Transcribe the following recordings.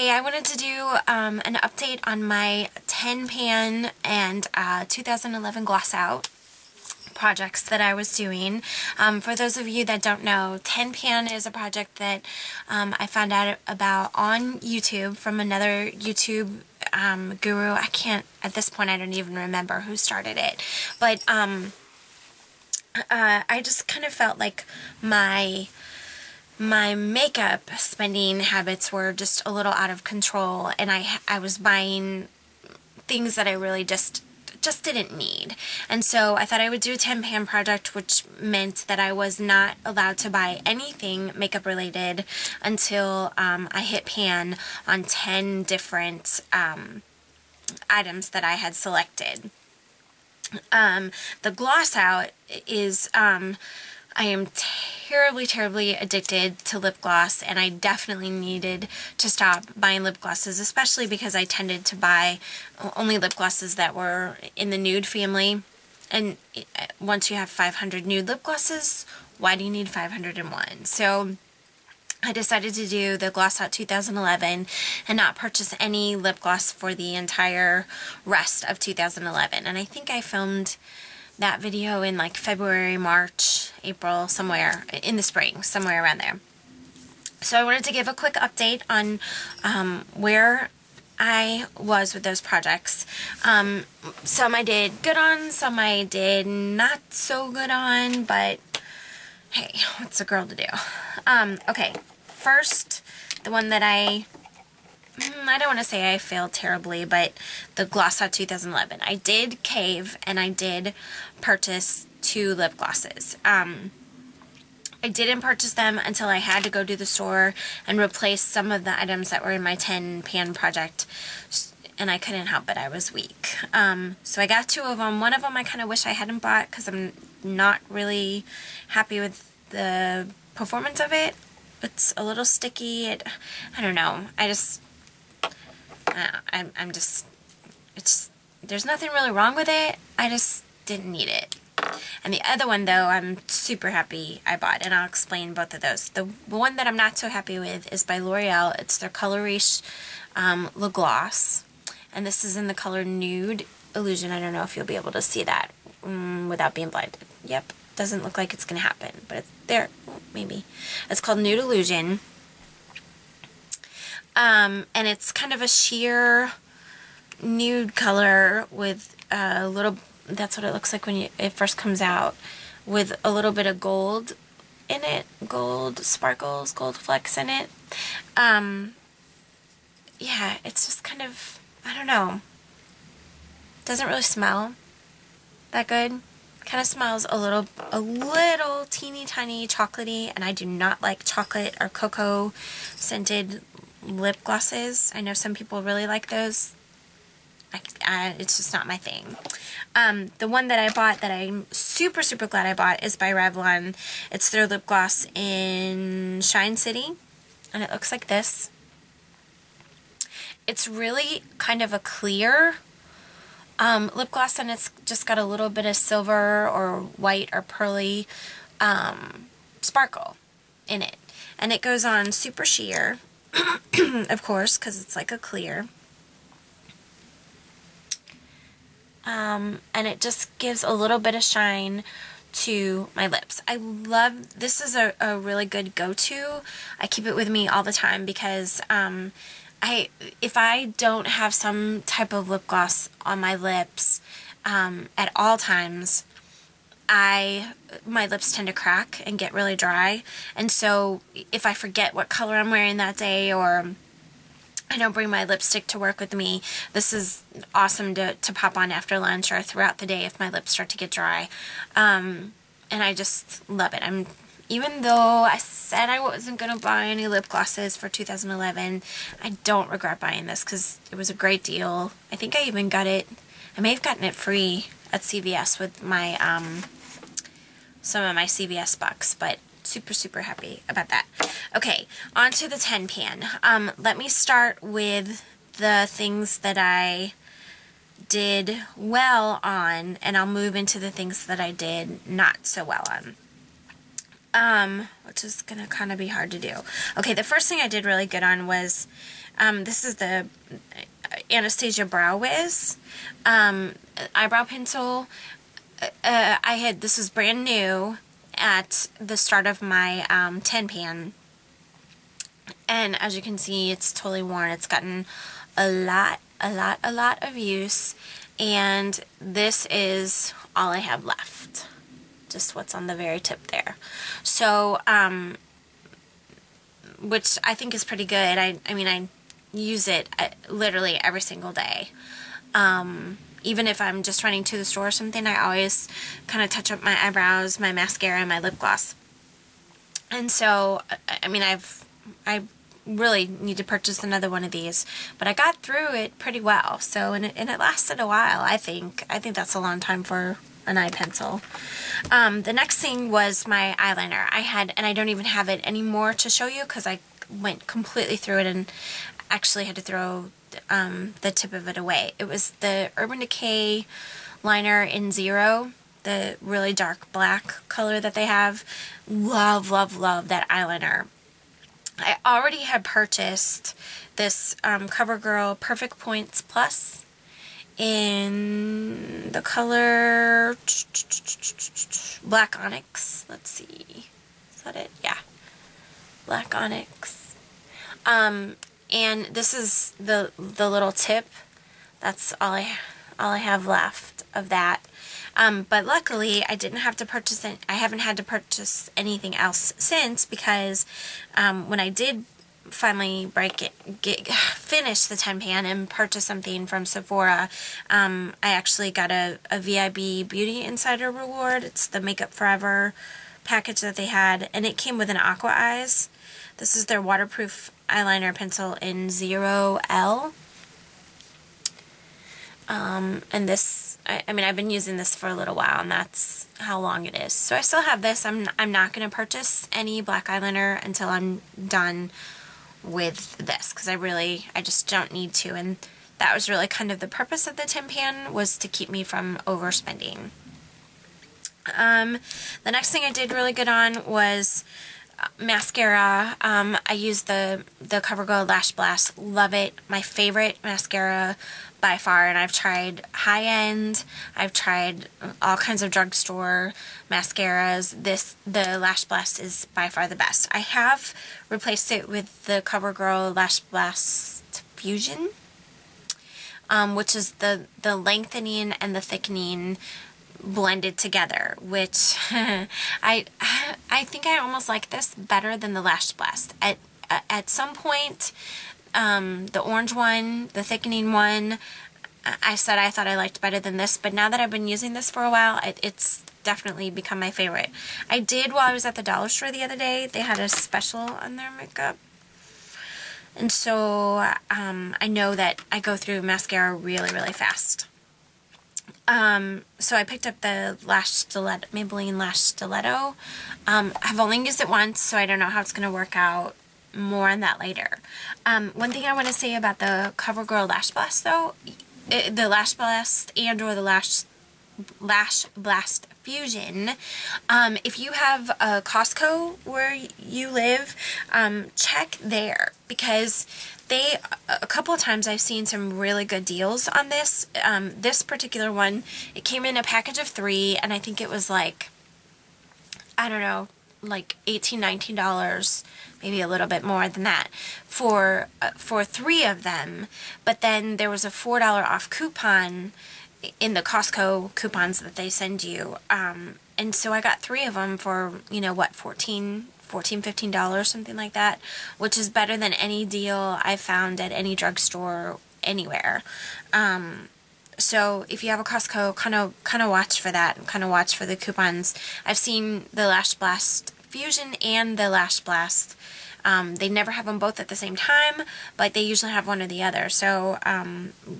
Hey, I wanted to do an update on my 10 pan and 2011 gloss out projects that I was doing. For those of you that don't know, 10 pan is a project that I found out about on YouTube from another YouTube guru. I can't, at this point I don't even remember who started it, but I just kind of felt like my makeup spending habits were just a little out of control, and I was buying things that I really just didn't need. And so I thought I would do a 10 pan project, which meant that I was not allowed to buy anything makeup related until I hit pan on 10 different items that I had selected. The gloss out is I am terribly addicted to lip gloss, and I definitely needed to stop buying lip glosses, especially because I tended to buy only lip glosses that were in the nude family. And once you have 500 nude lip glosses, why do you need 501? So I decided to do the Gloss Out 2011 and not purchase any lip gloss for the entire rest of 2011. And I think I filmed that video in like February, March, April, somewhere in the spring, somewhere around there. So I wanted to give a quick update on where I was with those projects. Some I did good on, some I did not so good on, but hey, what's a girl to do? Okay, first, the one that I don't want to say I failed terribly, but the Gloss Out 2011. I did cave, and I did purchase 2 lip glosses. I didn't purchase them until I had to go to the store and replace some of the items that were in my 10 pan project, and I couldn't help it. I was weak. So I got 2 of them. One of them I kind of wish I hadn't bought because I'm not really happy with the performance of it. It's a little sticky. I don't know. There's nothing really wrong with it. I just didn't need it. And the other one, though, I'm super happy I bought, and I'll explain both of those. The one that I'm not so happy with is by L'Oreal. It's their Color Riche Le Gloss, and this is in the color Nude Illusion. I don't know if you'll be able to see that without being blinded. Yep, doesn't look like it's going to happen, but it's there. Maybe. It's called Nude Illusion. And it's kind of a sheer nude color with a little, that's what it looks like when it first comes out, with a little bit of gold in it, gold sparkles, gold flecks in it. Yeah, it's just kind of, I don't know, doesn't really smell that good. Kind of smells a little teeny tiny chocolatey, and I do not like chocolate or cocoa scented lip glosses. I know some people really like those. It's just not my thing. The one that I bought that I'm super glad I bought is by Revlon. It's their lip gloss in Shine City, and it looks like this. It's really kind of a clear lip gloss, and it's just got a little bit of silver or white or pearly sparkle in it. And it goes on super sheer, of course, because it's like a clear. And it just gives a little bit of shine to my lips. I love, this is a really good go-to. I keep it with me all the time because if I don't have some type of lip gloss on my lips at all times, my lips tend to crack and get really dry. And so if I forget what color I'm wearing that day, or I don't bring my lipstick to work with me, this is awesome to pop on after lunch or throughout the day if my lips start to get dry. And I just love it. Even though I said I wasn't going to buy any lip glosses for 2011, I don't regret buying this because it was a great deal. I think I even got it, I may have gotten it free at CVS with my, some of my CVS bucks, but super happy about that. Okay, on to the 10 pan. Let me start with the things that I did well on, and I'll move into the things that I did not so well on. which is going to kind of be hard to do. Okay, the first thing I did really good on was, this is the Anastasia Brow Wiz eyebrow pencil. This was brand new at the start of my 10 pan. And as you can see, it's totally worn. It's gotten a lot of use. And this is all I have left. Just what's on the very tip there. So, which I think is pretty good. I mean, I use it literally every single day. Even if I'm just running to the store or something, I always kind of touch up my eyebrows, my mascara, and my lip gloss. And so, I mean, I really need to purchase another one of these, but I got through it pretty well. So, and it lasted a while. I think that's a long time for an eye pencil. The next thing was my eyeliner. And I don't even have it anymore to show you because I went completely through it and actually had to throw the tip of it away. It was the Urban Decay liner in Zero, the really dark black color that they have. Love that eyeliner. I already had purchased this CoverGirl Perfect Points Plus in the color Black Onyx. Let's see. Is that it? Yeah. Black Onyx. And this is the little tip. That's all I have left of that. But luckily, I didn't have to purchase it. I haven't had to purchase anything else since, because when I did finally finish the 10 pan and purchase something from Sephora, I actually got a VIB Beauty Insider reward. It's the Makeup Forever package that they had, and it came with an Aqua Eyes. This is their waterproof eyeliner pencil in 0L. And this, I mean, I've been using this for a little while, and that's how long it is. So I still have this. I'm not going to purchase any black eyeliner until I'm done with this, because I just don't need to. And that was really kind of the purpose of the 10 pan, was to keep me from overspending. The next thing I did really good on was mascara. I used the CoverGirl Lash Blast. Love it. My favorite mascara by far. And I've tried high-end. I've tried all kinds of drugstore mascaras. The Lash Blast is by far the best. I have replaced it with the CoverGirl Lash Blast Fusion, which is the lengthening and the thickening blended together, which I think I almost like this better than the Lash Blast. At some point, the orange one, the thickening one, I said I thought I liked better than this, but now that I've been using this for a while, it's definitely become my favorite. I did, while I was at the dollar store the other day, they had a special on their makeup, and so I know that I go through mascara really fast. So I picked up the Maybelline Lash Stiletto. I've only used it once, so I don't know how it's going to work out. More on that later. One thing I want to say about the CoverGirl Lash Blast, though, the Lash Blast and or the Lash Blast Fusion, if you have a Costco where you live, check there, because a couple of times I've seen some really good deals on this. This particular one, it came in a package of 3, and I think it was like, I don't know, like $18, $19, maybe a little bit more than that, for 3 of them. But then there was a $4 off coupon in the Costco coupons that they send you. And so I got 3 of them for, you know, what, $14, $15, something like that, which is better than any deal I've found at any drugstore anywhere. So if you have a Costco, kind of watch for that, kind of watch for the coupons. I've seen the Lash Blast Fusion and the Lash Blast. They never have them both at the same time, but they usually have one or the other. So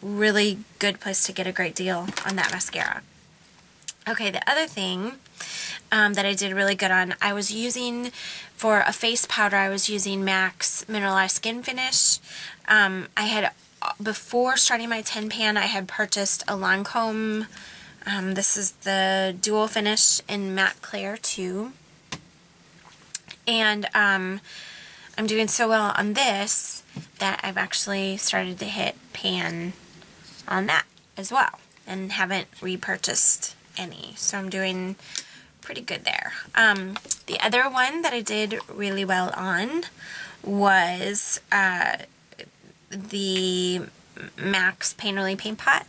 really good place to get a great deal on that mascara. Okay, the other thing that I did really good on, I was using, for a face powder, I was using MAC's Mineralized Skin Finish. I had, before starting my 10 pan, I had purchased a Lancome. This is the Dual Finish in Matte Clair 2. And I'm doing so well on this that I've actually started to hit pan on that as well, and haven't repurchased any. So I'm doing pretty good there. The other one that I did really well on was the Max Painterly Paint Pot.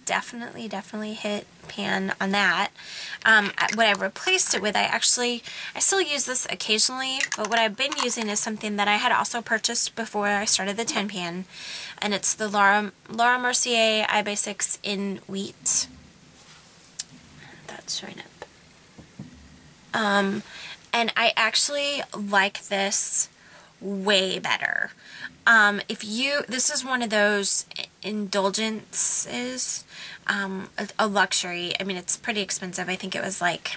Definitely hit pan on that. What I replaced it with, I still use this occasionally, but what I've been using is something that I had also purchased before I started the tin pan, and it's the Laura Mercier iBasics in Wheat. That's showing up. And I actually like this way better. This is one of those indulgences, a luxury. I mean, it's pretty expensive. I think it was like,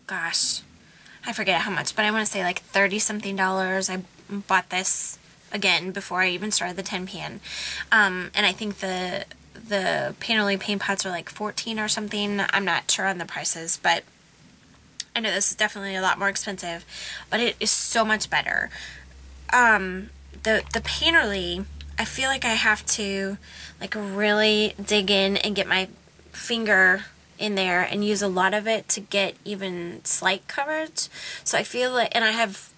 gosh, I forget how much, but I want to say like $30-something. I bought this again before I even started the tin pan. And I think the Painterly paint pots are like $14 or something. I'm not sure on the prices, but I know this is definitely a lot more expensive, but it is so much better. The Painterly, I feel like I have to like really dig in and get my finger in there and use a lot of it to get even slight coverage. So I feel like, and I have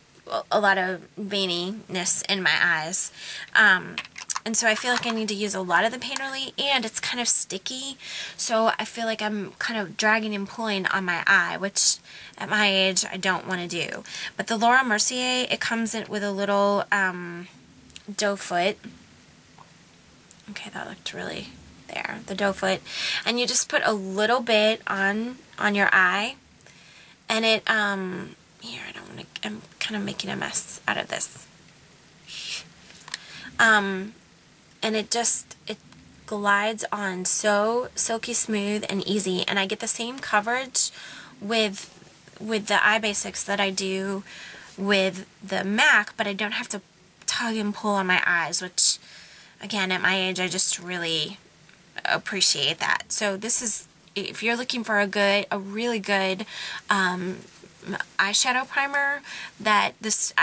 a lot of veininess in my eyes. And so I feel like I need to use a lot of the Painterly, and it's kind of sticky, so I feel like I'm kind of dragging and pulling on my eye, which at my age I don't want to do. But the Laura Mercier, it comes in with a little doe foot. Okay, that looked really there. The doe foot, and you just put a little bit on your eye, and it here, I don't want to. I'm kind of making a mess out of this. And it glides on so silky smooth and easy, and I get the same coverage with the iBasics that I do with the MAC, but I don't have to tug and pull on my eyes, which again, at my age, I just really appreciate that. So this is, if you're looking for a really good eyeshadow primer, I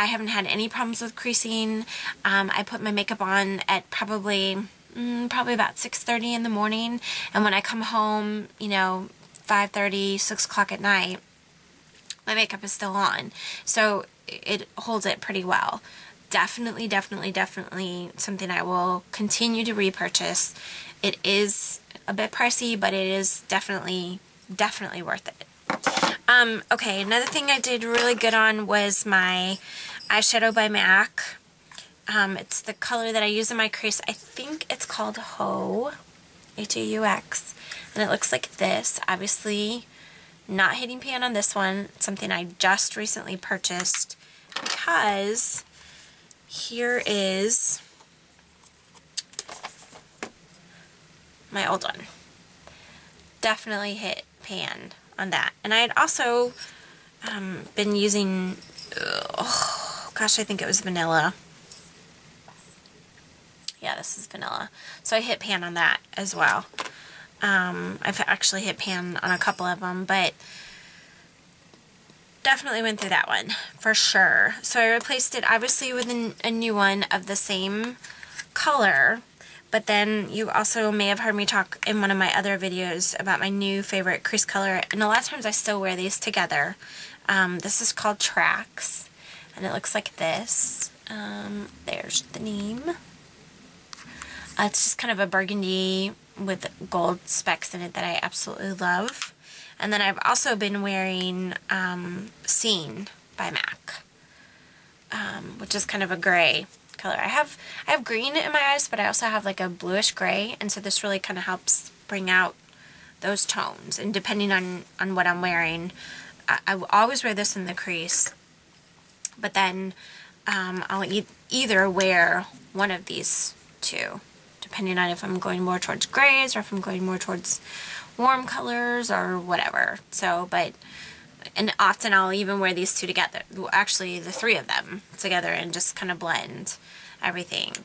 haven't had any problems with creasing. I put my makeup on at probably about 6:30 in the morning, and when I come home, 5:30, 6 o'clock at night, my makeup is still on, so it holds it pretty well. Definitely something I will continue to repurchase. It is a bit pricey, but it is definitely worth it. Okay, another thing I did really good on was my eyeshadow by MAC. It's the color that I use in my crease. I think it's called Haux, H-A-U-X, and it looks like this. Obviously, not hitting pan on this one. It's something I just recently purchased, because here is my old one. Definitely hit pan on that. And I had also been using, gosh, I think it was vanilla. Yeah, this is vanilla. So I hit pan on that as well. I've actually hit pan on a couple of them, but definitely went through that one for sure. So I replaced it obviously with a new one of the same color. But then you also may have heard me talk in one of my other videos about my new favorite crease color, and a lot of times I still wear these together. This is called Tracks, and it looks like this. There's the name. It's just kind of a burgundy with gold specks in it that I absolutely love. And then I've also been wearing Scene by MAC, which is kind of a gray color. I have green in my eyes, but I also have like a bluish gray, and so this really kind of helps bring out those tones. And depending on what I'm wearing, I will always wear this in the crease, but then I'll either wear one of these two, depending on if I'm going more towards grays or if I'm going more towards warm colors or whatever. So, and often I'll even wear these two together, actually the three of them together, and just kind of blend everything.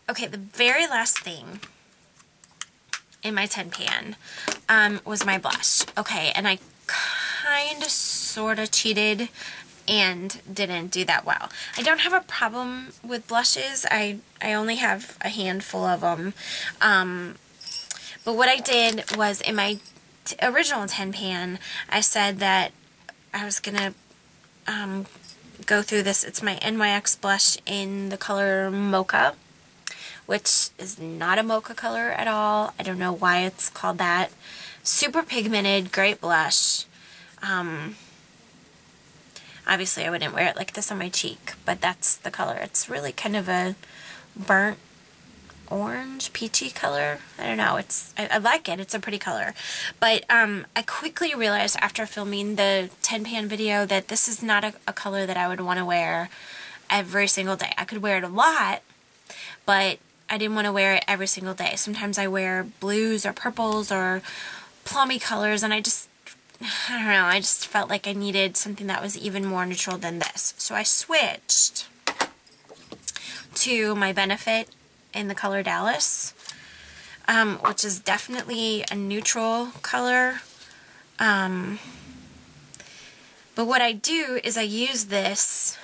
Okay, the very last thing in my tin pan was my blush. Okay, and I kind of sort of cheated and didn't do that well. I don't have a problem with blushes. I only have a handful of them. But what I did was in my original 10 pan, I said that I was going to go through this. It's my NYX blush in the color Mocha, which is not a mocha color at all. I don't know why it's called that. Super pigmented, great blush. Obviously I wouldn't wear it like this on my cheek, but that's the color. It's really kind of a burnt orange, peachy color. I don't know. I like it. It's a pretty color. But I quickly realized after filming the 10 pan video that this is not a color that I would want to wear every single day. I could wear it a lot, but I didn't want to wear it every single day. Sometimes I wear blues or purples or plummy colors, and I don't know, I just felt like I needed something that was even more neutral than this. So I switched to my Benefit in the color Dallas, which is definitely a neutral color. But what I do is I use this,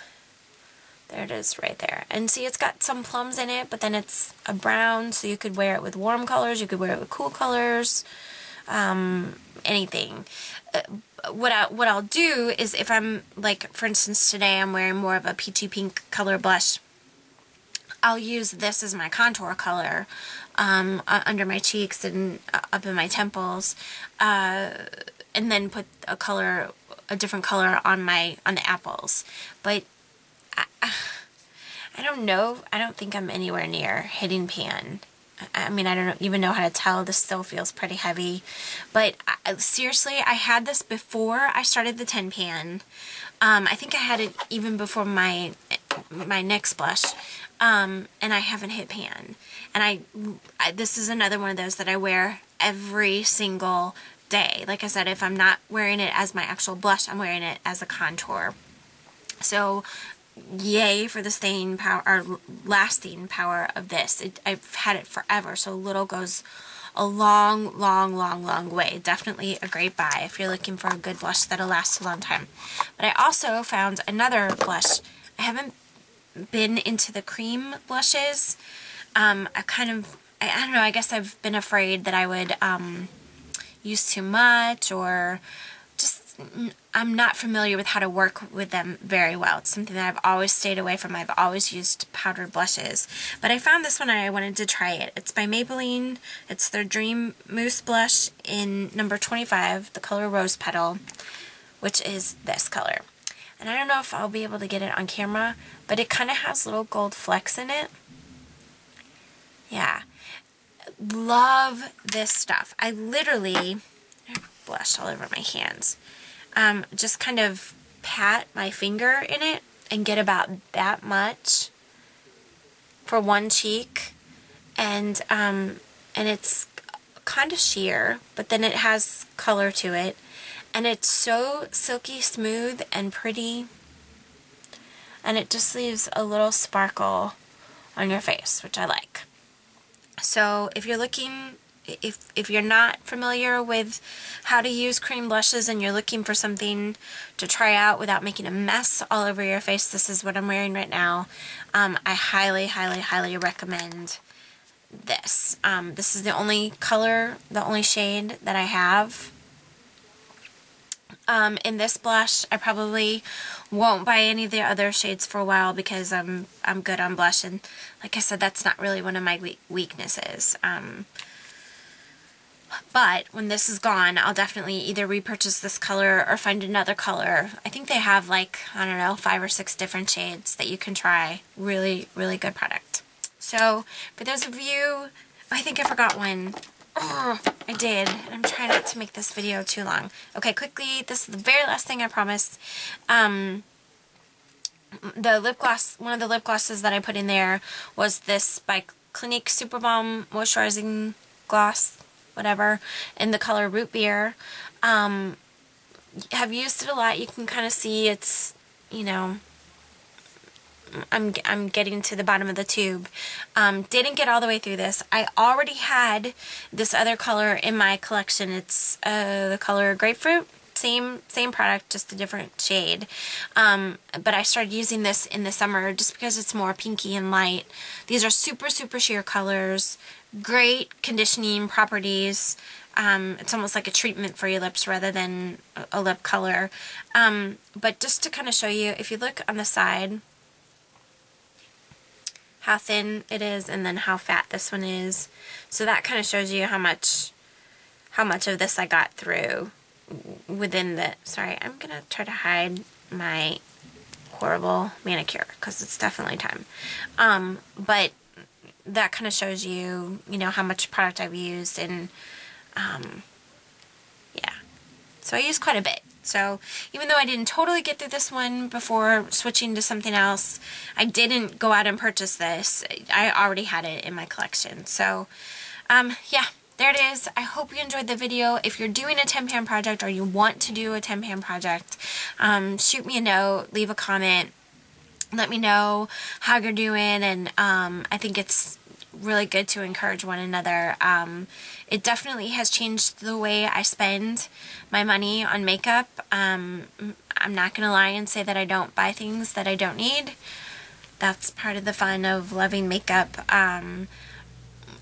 there it is right there, and see it's got some plums in it, but then it's a brown, so you could wear it with warm colors, you could wear it with cool colors, anything. What I'll do is if I'm, like, for instance, today I'm wearing more of a peachy pink color blush, I'll use this as my contour color under my cheeks and up in my temples, and then put a different color on the apples. But I don't know. I don't think I'm anywhere near hitting pan. I mean, I don't even know how to tell. This still feels pretty heavy. But seriously, I had this before I started the 10 pan. I think I had it even before my NYX blush. And I haven't hit pan. And this is another one of those that I wear every single day. Like I said, if I'm not wearing it as my actual blush, I'm wearing it as a contour. So yay for the staying power or lasting power of this. I've had it forever, so little goes a long way. Definitely a great buy if you're looking for a good blush that'll last a long time. But I also found another blush. I haven't been into the cream blushes. I don't know, I guess I've been afraid that I would use too much, or just I'm not familiar with how to work with them very well. It's something that I've always stayed away from. I've always used powdered blushes. But I found this one and I wanted to try it. It's by Maybelline. It's their Dream Mousse blush in number 25, the color Rose Petal, which is this color. And I don't know if I'll be able to get it on camera, but it kind of has little gold flecks in it. Yeah. Love this stuff. I literally, blush all over my hands, just kind of pat my finger in it and get about that much for one cheek, and it's kind of sheer, but then it has color to it, and it's so silky smooth and pretty, and it just leaves a little sparkle on your face, which I like. So if you're looking, if you're not familiar with how to use cream blushes and you're looking for something to try out without making a mess all over your face, this is what I'm wearing right now. I highly recommend this. This is the only color, the only shade that I have. In this blush, I probably won't buy any of the other shades for a while because I'm good on blush, and like I said, that's not really one of my weaknesses. But when this is gone, I'll definitely either repurchase this color or find another color. I think they have, like, I don't know, 5 or 6 different shades that you can try. Really good product. So for those of you, I think I forgot one. Oh, I did. I'm trying not to make this video too long. Okay, quickly, this is the very last thing I promised. The lip gloss, one of the lip glosses that I put in there was this by Clinique Super Balm Moisturizing Gloss, whatever, in the color Root Beer. Have used it a lot. You can kind of see it's, you know, I'm getting to the bottom of the tube. Didn't get all the way through this. I already had this other color in my collection. It's the color Grapefruit. same product, just a different shade. But I started using this in the summer just because it's more pinky and light. These are super, super sheer colors, great conditioning properties. It's almost like a treatment for your lips rather than a lip color. But just to kind of show you, if you look on the side, how thin it is and then how fat this one is. So that kind of shows you how much of this I got through within the, sorry, I'm going to try to hide my horrible manicure because it's definitely time. But that kind of shows you, you know, how much product I've used, and yeah. So I used quite a bit. So even though I didn't totally get through this one before switching to something else, I didn't go out and purchase this. I already had it in my collection. So yeah, there it is. I hope you enjoyed the video. If you're doing a 10-pan project or you want to do a 10-pan project, shoot me a note, leave a comment, let me know how you're doing, and I think it's really good to encourage one another. It definitely has changed the way I spend my money on makeup. I'm not gonna lie and say that I don't buy things that I don't need. That's part of the fun of loving makeup.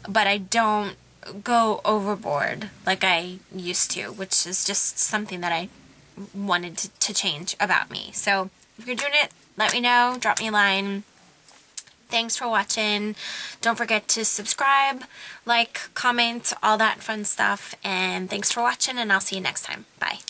But I don't go overboard like I used to, which is just something that I wanted to change about me. So if you're doing it, let me know, drop me a line. Thanks for watching. Don't forget to subscribe, like, comment, all that fun stuff. And thanks for watching, and I'll see you next time. Bye.